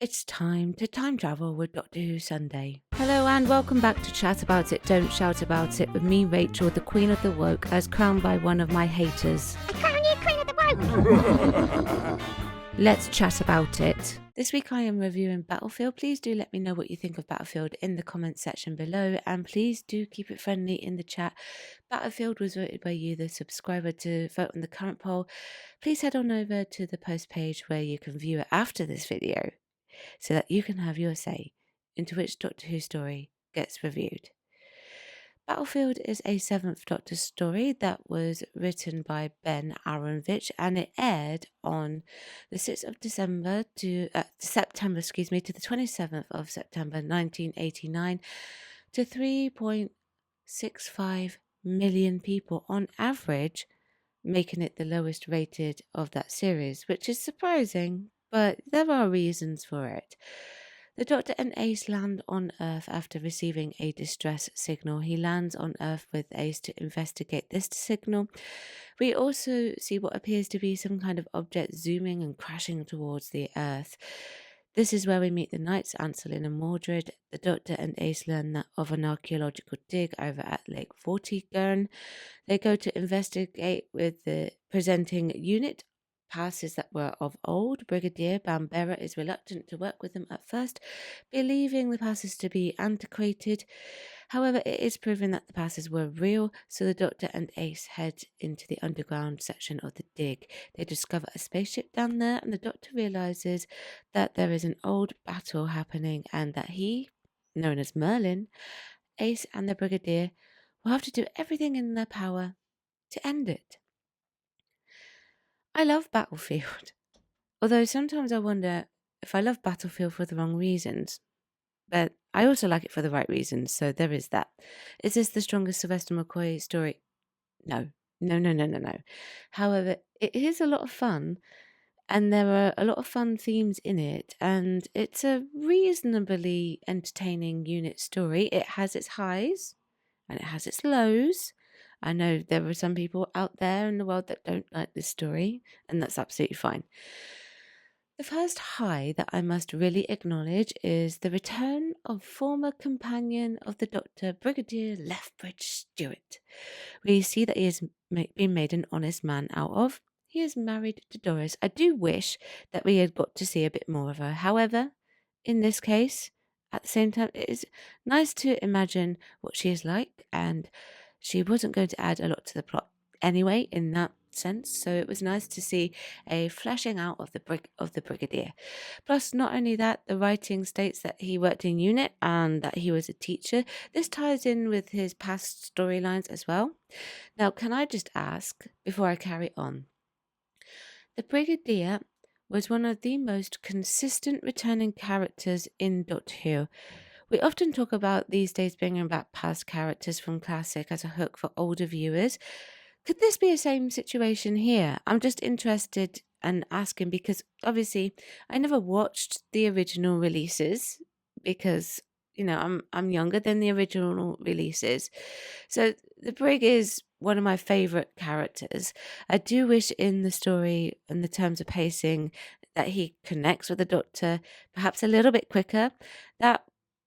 It's time to time travel with Doctor Who Sunday. Hello and welcome back to Chat About It, Don't Shout About It with me, Rachel, the Queen of the Woke, as crowned by one of my haters. Crown you Queen of the Woke! Let's chat about it. This week I am reviewing Battlefield. Please do let me know what you think of Battlefield in the comments section below, and please do keep it friendly in the chat. Battlefield was voted by you, the subscriber, to vote on the current poll. Please head on over to the post page where you can view it after this video, so that you can have your say into which Doctor Who story gets reviewed. Battlefield is a 7th Doctor story that was written by Ben Aronovich, and it aired on the 6th of September to the 27th of September 1989 to 3.65 million people on average, making it the lowest rated of that series, which is surprising, but there are reasons for it. The Doctor and Ace land on Earth after receiving a distress signal. He lands on Earth with Ace to investigate this signal. We also see what appears to be some kind of object zooming and crashing towards the Earth. This is where we meet the Knights, Anselin and Mordred. The Doctor and Ace learn of an archaeological dig over at Lake Vortigern. They go to investigate with the presenting unit passes that were of old. Brigadier Bambera is reluctant to work with them at first, believing the passes to be antiquated. However, it is proven that the passes were real, so the Doctor and Ace head into the underground section of the dig. They discover a spaceship down there, and the Doctor realizes that there is an old battle happening and that he, known as Merlin, Ace and the Brigadier will have to do everything in their power to end it. I love Battlefield, although sometimes I wonder if I love Battlefield for the wrong reasons. But I also like it for the right reasons, so there is that. Is this the strongest Sylvester McCoy story? No. However, it is a lot of fun, and there are a lot of fun themes in it, and it's a reasonably entertaining unit story. It has its highs, and it has its lows. I know there are some people out there in the world that don't like this story, and that's absolutely fine. The first high that I must really acknowledge is the return of former companion of the Doctor, Brigadier Lethbridge Stewart. We see that he has been made an honest man out of. He is married to Doris. I do wish that we had got to see a bit more of her. However, in this case, at the same time, it is nice to imagine what she is like, and she wasn't going to add a lot to the plot anyway in that sense, so it was nice to see a fleshing out of the Brigadier. Plus, not only that, the writing states that he worked in unit and that he was a teacher. This ties in with his past storylines as well. Now, can I just ask, before I carry on, the Brigadier was one of the most consistent returning characters in Doctor Who. We often talk about these days bringing back past characters from Classic as a hook for older viewers. Could this be the same situation here? I'm just interested and asking because obviously I never watched the original releases because I'm younger than the original releases. So the Brig is one of my favorite characters. I do wish in the story, in the terms of pacing, that he connects with the Doctor perhaps a little bit quicker.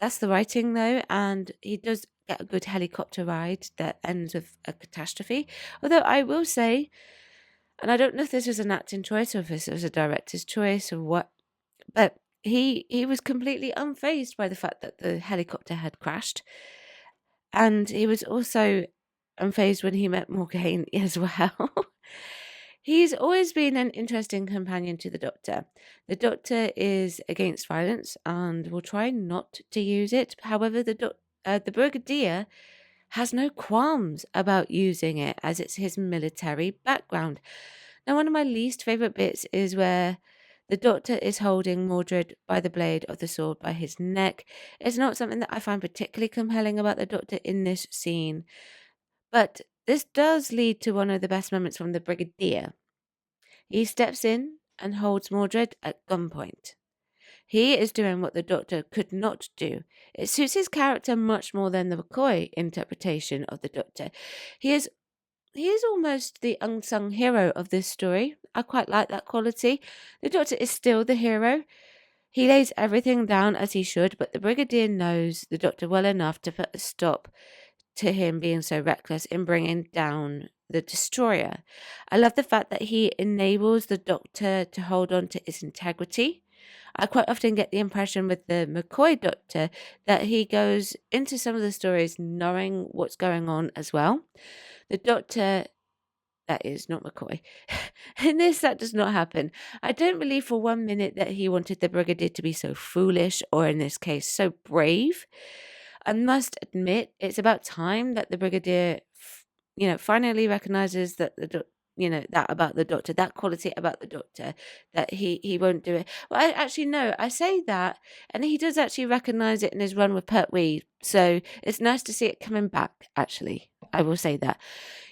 That's the writing though, and he does get a good helicopter ride that ends with a catastrophe. Although I will say, and I don't know if this was an acting choice or if this was a director's choice or what, but he was completely unfazed by the fact that the helicopter had crashed. And he was also unfazed when he met Morgaine as well. He's always been an interesting companion to the Doctor. The Doctor is against violence and will try not to use it. However, the Brigadier has no qualms about using it as it's his military background. Now, one of my least favourite bits is where the Doctor is holding Mordred by the blade of the sword by his neck. It's not something that I find particularly compelling about the Doctor in this scene, but this does lead to one of the best moments from the Brigadier. He steps in and holds Mordred at gunpoint. He is doing what the Doctor could not do. It suits his character much more than the McCoy interpretation of the Doctor. He is almost the unsung hero of this story. I quite like that quality. The Doctor is still the hero. He lays everything down as he should, but the Brigadier knows the Doctor well enough to put a stop to him being so reckless in bringing down the destroyer. I love the fact that he enables the Doctor to hold on to his integrity. I quite often get the impression with the McCoy Doctor that he goes into some of the stories knowing what's going on as well. The Doctor, that is not McCoy. In this, that does not happen. I don't believe for 1 minute that he wanted the Brigadier to be so foolish, or in this case, so brave. I must admit, it's about time that the Brigadier, finally recognizes that that about the Doctor, that quality about the Doctor, that he won't do it. Well, I actually no, I say that, and he does actually recognize it in his run with Pertwee. So it's nice to see it coming back. Actually, I will say that.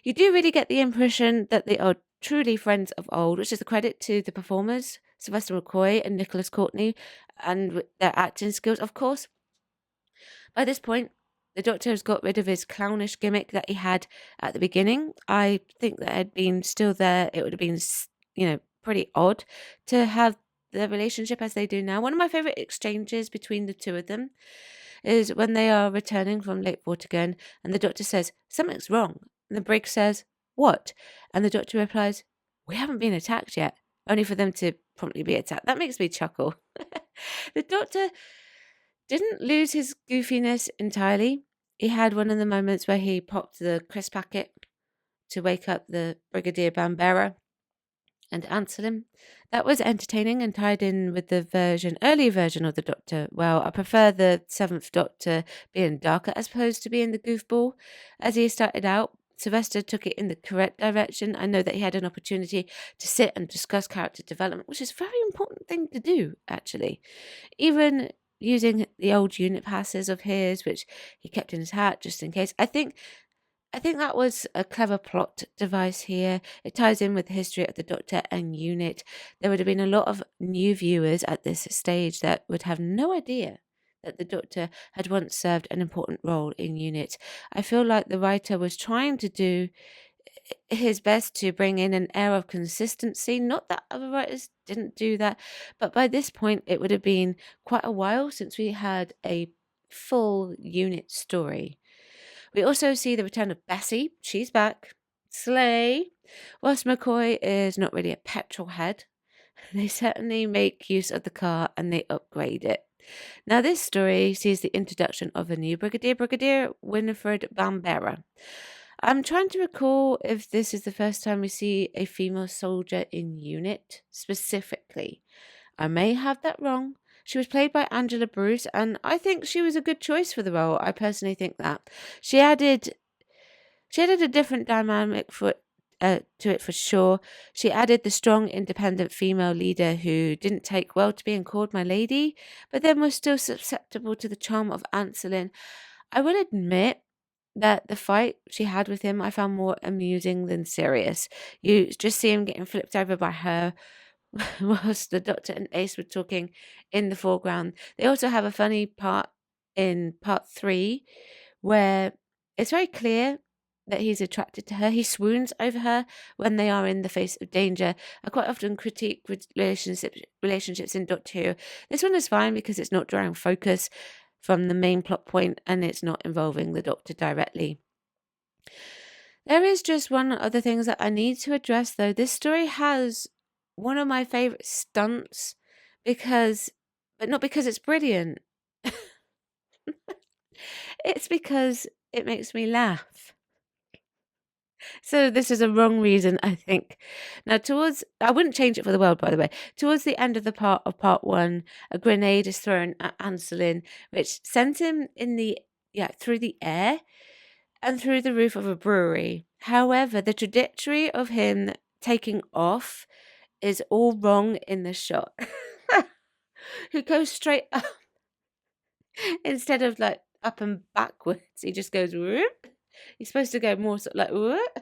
You do really get the impression that they are truly friends of old, which is a credit to the performers, Sylvester McCoy and Nicholas Courtney, and their acting skills, of course. By this point, the Doctor has got rid of his clownish gimmick that he had at the beginning. I think that had been still there, it would have been, pretty odd to have the relationship as they do now. One of my favourite exchanges between the two of them is when they are returning from Lake Vortigern and the Doctor says, "Something's wrong." And the Brig says, "What?" And the Doctor replies, "We haven't been attacked yet," only for them to promptly be attacked. That makes me chuckle. The Doctor didn't lose his goofiness entirely. He had one of the moments where he popped the crisp packet to wake up the Brigadier Bambera and answer him. That was entertaining and tied in with the early version of the Doctor. Well, I prefer the Seventh Doctor being darker as opposed to being the goofball. As he started out, Sylvester took it in the correct direction. I know that he had an opportunity to sit and discuss character development, which is a very important thing to do, actually. Even using the old unit passes of his, which he kept in his hat just in case. I think that was a clever plot device here. It ties in with the history of the Doctor and unit. There would have been a lot of new viewers at this stage that would have no idea that the Doctor had once served an important role in unit. I feel like the writer was trying to do his best to bring in an air of consistency. Not that other writers didn't do that, but by this point, it would have been quite a while since we had a full unit story. We also see the return of Bessie. She's back. Slay. Whilst McCoy is not really a petrol head, they certainly make use of the car and they upgrade it. Now, this story sees the introduction of a new Brigadier Winifred Bambera. I'm trying to recall if this is the first time we see a female soldier in unit specifically. I may have that wrong. She was played by Angela Bruce, and I think she was a good choice for the role. I personally think that she added a different dynamic to it for sure. She added the strong, independent female leader who didn't take well to being called my lady, but then was still susceptible to the charm of Anselin. I will admit that the fight she had with him I found more amusing than serious. You just see him getting flipped over by her whilst the Doctor and Ace were talking in the foreground. They also have a funny part in part 3 where it's very clear that he's attracted to her. He swoons over her when they are in the face of danger. I quite often critique relationships in Doctor Who. This one is fine because it's not drawing focus from the main plot point and it's not involving the Doctor directly. There is just one other thing that I need to address though. This story has one of my favourite stunts but not because it's brilliant. It's because it makes me laugh. So this is a wrong reason, I think. Now, I wouldn't change it for the world, by the way. Towards the end of part 1, a grenade is thrown at Anselin, which sends him through the air and through the roof of a brewery. However, the trajectory of him taking off is all wrong in the shot. He goes straight up instead of like up and backwards. He just goes whoop. He's supposed to go more sort of like whoop.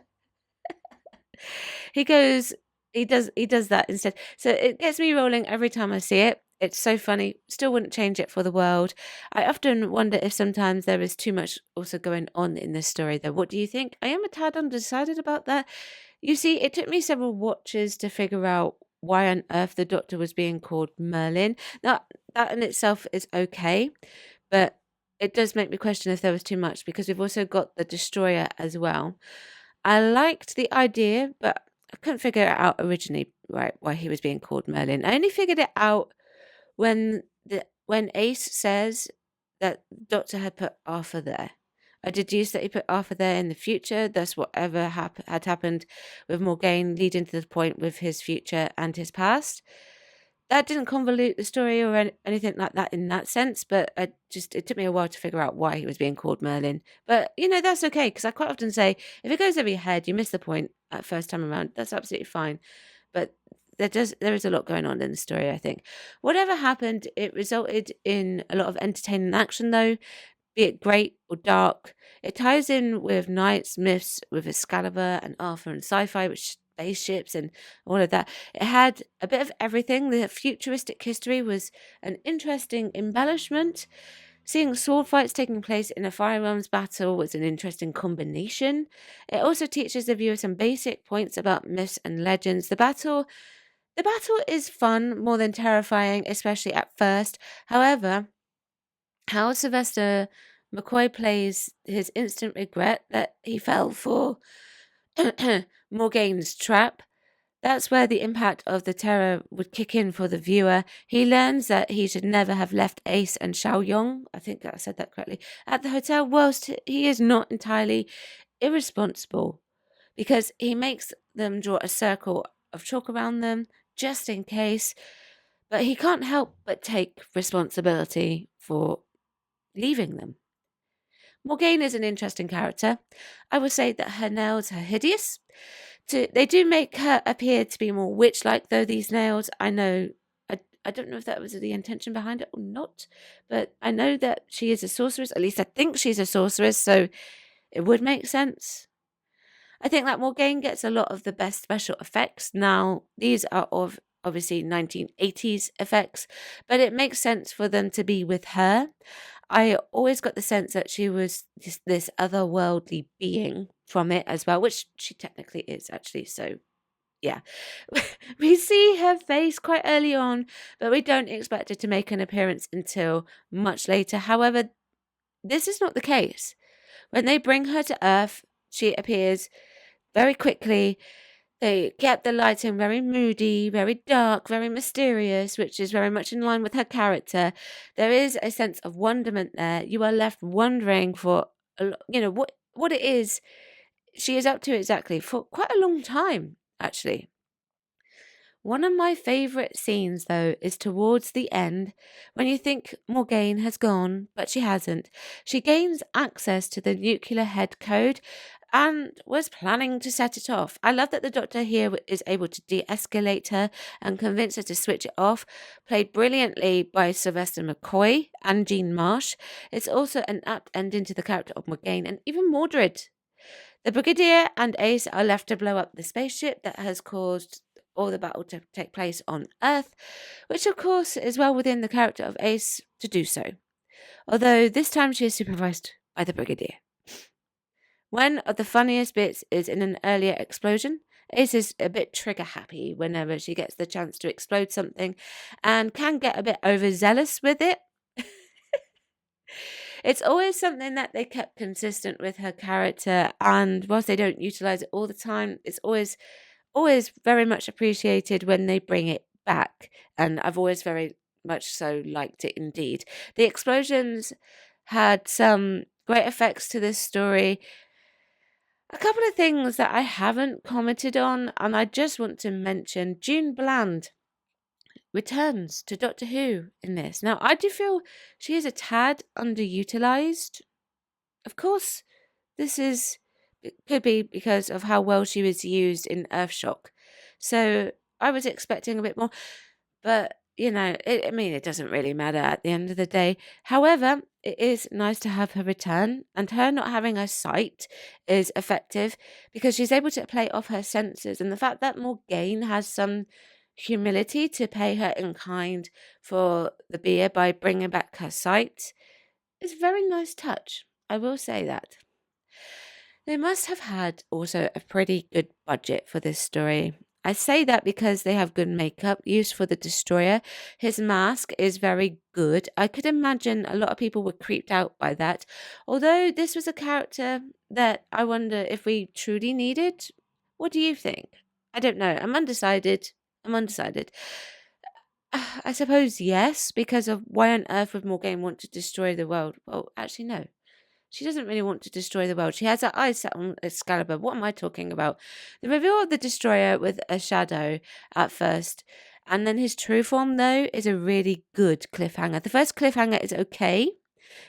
He does that instead. So it gets me rolling every time I see it. It's so funny. Still wouldn't change it for the world. I often wonder if sometimes there is too much also going on in this story though. What do you think? I am a tad undecided about that. You see, it took me several watches to figure out why on earth the Doctor was being called Merlin. Now, that in itself is okay, but it does make me question if there was too much because we've also got the destroyer as well. I liked the idea, but I couldn't figure it out originally, right, why he was being called Merlin. I only figured it out when Ace says that Doctor had put Arthur there. I deduced that he put Arthur there in the future, thus whatever had happened with Morgaine leading to the point with his future and his past. That didn't convolute the story or anything like that in that sense, but it took me a while to figure out why he was being called Merlin. But, that's okay, because I quite often say, if it goes over your head, you miss the point at first time around. That's absolutely fine. But there is a lot going on in the story, I think. Whatever happened, it resulted in a lot of entertaining action, though, be it great or dark. It ties in with knights, myths, with Excalibur and Arthur and sci-fi, which spaceships and all of that. It had a bit of everything. The futuristic history was an interesting embellishment. Seeing sword fights taking place in a firearms battle was an interesting combination. It also teaches the viewer some basic points about myths and legends. The battle is fun more than terrifying, especially at first. However, how Sylvester McCoy plays his instant regret that he fell for Morgaine's trap, that's where the impact of the terror would kick in for the viewer. He learns that he should never have left Ace and Xiao Yong, I think I said that correctly, at the hotel, whilst he is not entirely irresponsible, because he makes them draw a circle of chalk around them just in case, but he can't help but take responsibility for leaving them. Morgaine is an interesting character. I would say that her nails are hideous. They do make her appear to be more witch-like, though these nails, I don't know if that was the intention behind it or not, but I know that she is a sorceress. At least I think she's a sorceress, so it would make sense. I think that Morgaine gets a lot of the best special effects. Now, these are obviously 1980s effects, but it makes sense for them to be with her. I always got the sense that she was this otherworldly being from it as well, which she technically is actually. So, yeah. We see her face quite early on, but we don't expect her to make an appearance until much later. However, this is not the case. When they bring her to Earth, she appears very quickly. They get the lighting very moody, very dark, very mysterious, which is very much in line with her character. There is a sense of wonderment there. You are left wondering for, what it is she is up to exactly for quite a long time, actually. One of my favourite scenes, though, is towards the end when you think Morgaine has gone, but she hasn't. She gains access to the nuclear head code and was planning to set it off. I love that the Doctor here is able to de escalate her and convince her to switch it off, played brilliantly by Sylvester McCoy and Jean Marsh. It's also an apt ending to the character of Morgaine and even Mordred. The Brigadier and Ace are left to blow up the spaceship that has caused all the battle to take place on Earth, which of course is well within the character of Ace to do so, although this time she is supervised by the Brigadier. One of the funniest bits is in an earlier explosion. Ace is a bit trigger happy whenever she gets the chance to explode something and can get a bit overzealous with it. It's always something that they kept consistent with her character, and whilst they don't utilize it all the time, it's always very much appreciated when they bring it back, and I've always very much so liked it indeed. The explosions had some great effects to this story. A couple of things that I haven't commented on, and I just want to mention June Bland returns to Doctor Who in this. Now, I do feel she is a tad underutilized. Of course, it could be because of how well she was used in Earthshock. So I was expecting a bit more, but it doesn't really matter at the end of the day. However, it is nice to have her return, and her not having a sight is effective because she's able to play off her senses, and the fact that Morgaine has some humility to pay her in kind for the beer by bringing back her sight is a very nice touch. I will say that. They must have had also a pretty good budget for this story. I say that because they have good makeup used for the Destroyer. His mask is very good. I could imagine a lot of people were creeped out by that. Although this was a character that I wonder if we truly needed. What do you think? I don't know. I'm undecided. I'm undecided. I suppose yes, because of why on earth would Morgaine want to destroy the world? Well, actually, no. She doesn't really want to destroy the world. She has her eyes set on Excalibur. What am I talking about? The reveal of the Destroyer with a shadow at first, and then his true form, though, is a really good cliffhanger. The first cliffhanger is okay.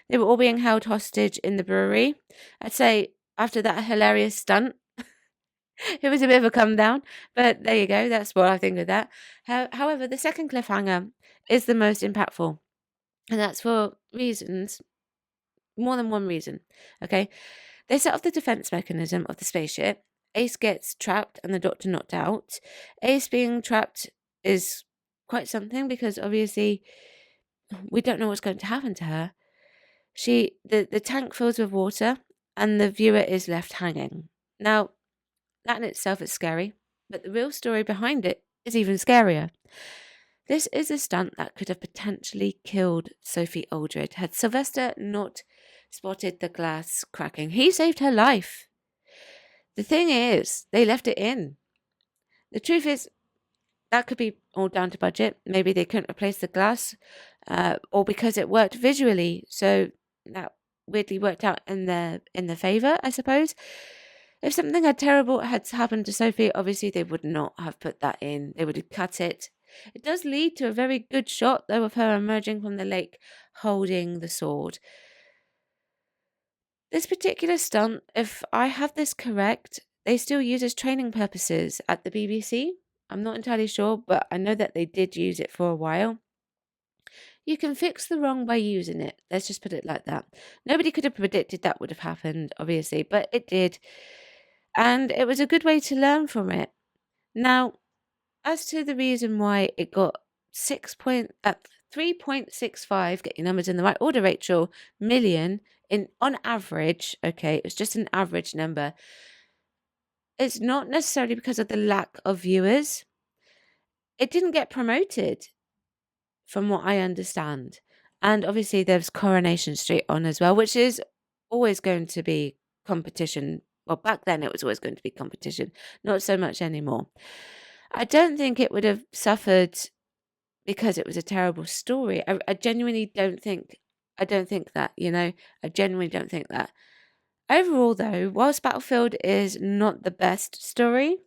They were all being held hostage in the brewery. I'd say after that hilarious stunt, it was a bit of a come down, but there you go. That's what I think of that. However, the second cliffhanger is the most impactful, and that's for reasons, more than one reason. Okay, they set off the defense mechanism of the spaceship. Ace gets trapped and the Doctor knocked out. Ace being trapped is quite something because obviously we don't know what's going to happen to her. The tank fills with water and the viewer is left hanging. Now, that in itself is scary, but the real story behind it is even scarier. This is a stunt that could have potentially killed Sophie Aldred had Sylvester not spotted the glass cracking. He saved her life. The thing is, they left it in. The truth is, that could be all down to budget. Maybe they couldn't replace the glass, or because it worked visually, so that weirdly worked out in the favor, I suppose. If something terrible had happened to Sophie, obviously they would not have put that in. They would have cut it. It does lead to a very good shot, though, of her emerging from the lake holding the sword. This particular stunt, if I have this correct, they still use as training purposes at the BBC. I'm not entirely sure, but I know that they did use it for a while. You can fix the wrong by using it. Let's just put it like that. Nobody could have predicted that would have happened, obviously, but it did. And it was a good way to learn from it. Now, as to the reason why it got 3.65, get your numbers in the right order, Rachel, million in on average, okay, it was just an average number. It's not necessarily because of the lack of viewers. It didn't get promoted, from what I understand. And obviously there's Coronation Street on as well, which is always going to be competition. Well, back then it was always going to be competition, not so much anymore. I don't think it would have suffered because it was a terrible story. I genuinely don't think, I genuinely don't think that. Overall, though, whilst Battlefield is not the best story,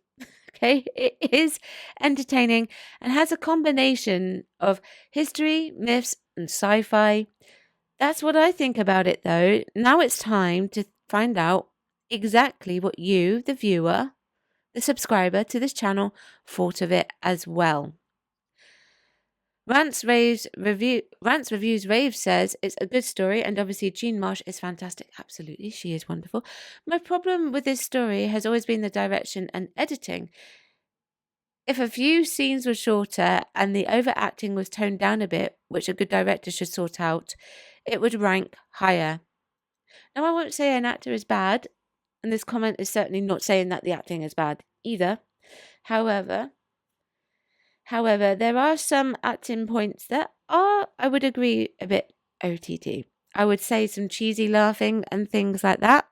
okay, it is entertaining and has a combination of history, myths, and sci fi. That's what I think about it, though. Now it's time to find out exactly what you, the viewer, the subscriber to this channel, thought of it as well. Rants Reviews Rave says it's a good story, and obviously Jean Marsh is fantastic. Absolutely, she is wonderful. My problem with this story has always been the direction and editing. If a few scenes were shorter and the overacting was toned down a bit, which a good director should sort out, it would rank higher. Now, I won't say an actor is bad, and this comment is certainly not saying that the acting is bad either. However, there are some acting points that are, I would agree, a bit OTT. I would say some cheesy laughing and things like that.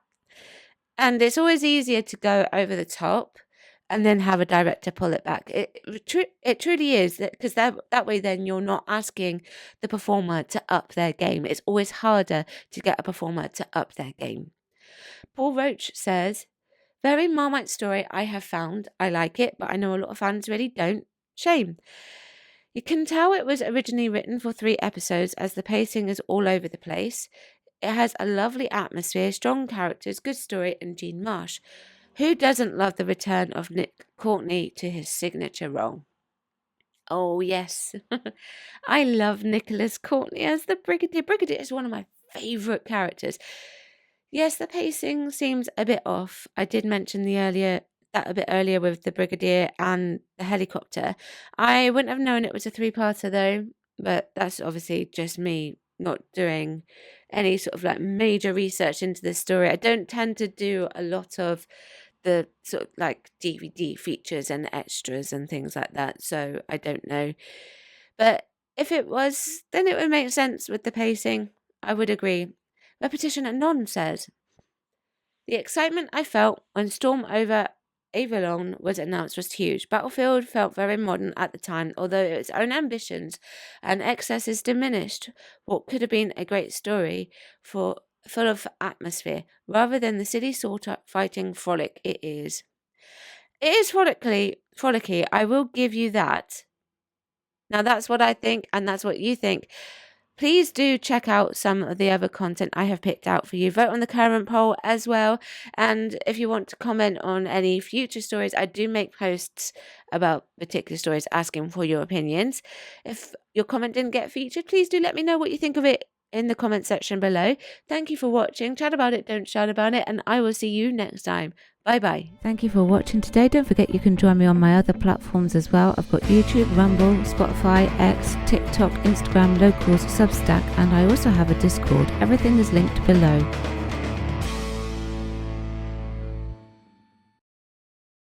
And it's always easier to go over the top and then have a director pull it back. It truly is, because that way then you're not asking the performer to up their game. It's always harder to get a performer to up their game. Paul Roach says, very Marmite story I have found. I like it, but I know a lot of fans really don't. Shame. You can tell it was originally written for 3 episodes as the pacing is all over the place. It has a lovely atmosphere, strong characters, good story, and Jean Marsh. Who doesn't love the return of Nick Courtney to his signature role? Oh, yes. I love Nicholas Courtney as the Brigadier. Brigadier is one of my favourite characters. Yes, the pacing seems a bit off. I did mention that a bit earlier with the Brigadier and the helicopter. I wouldn't have known it was a 3-parter though, but that's obviously just me not doing any sort of like major research into this story. I don't tend to do a lot of the sort of like DVD features and extras and things like that, so I don't know. But if it was, then it would make sense with the pacing. I would agree. Repetition Anon says, the excitement I felt when Storm over Avalon was announced was huge. Battlefield felt very modern at the time, although its own ambitions and excesses diminished what could have been a great story full of atmosphere, rather than the silly sort of fighting frolic it is. It is frolicky, I will give you that. Now that's what I think, and that's what you think. Please do check out some of the other content I have picked out for you. Vote on the current poll as well. And if you want to comment on any future stories, I do make posts about particular stories asking for your opinions. If your comment didn't get featured, please do let me know what you think of it in the comment section below. Thank you for watching. Chat about it, don't shout about it, and I will see you next time. Bye-bye. Thank you for watching today. Don't forget you can join me on my other platforms as well. I've got YouTube, Rumble, Spotify, X, TikTok, Instagram, Locals, Substack, and I also have a Discord. Everything is linked below.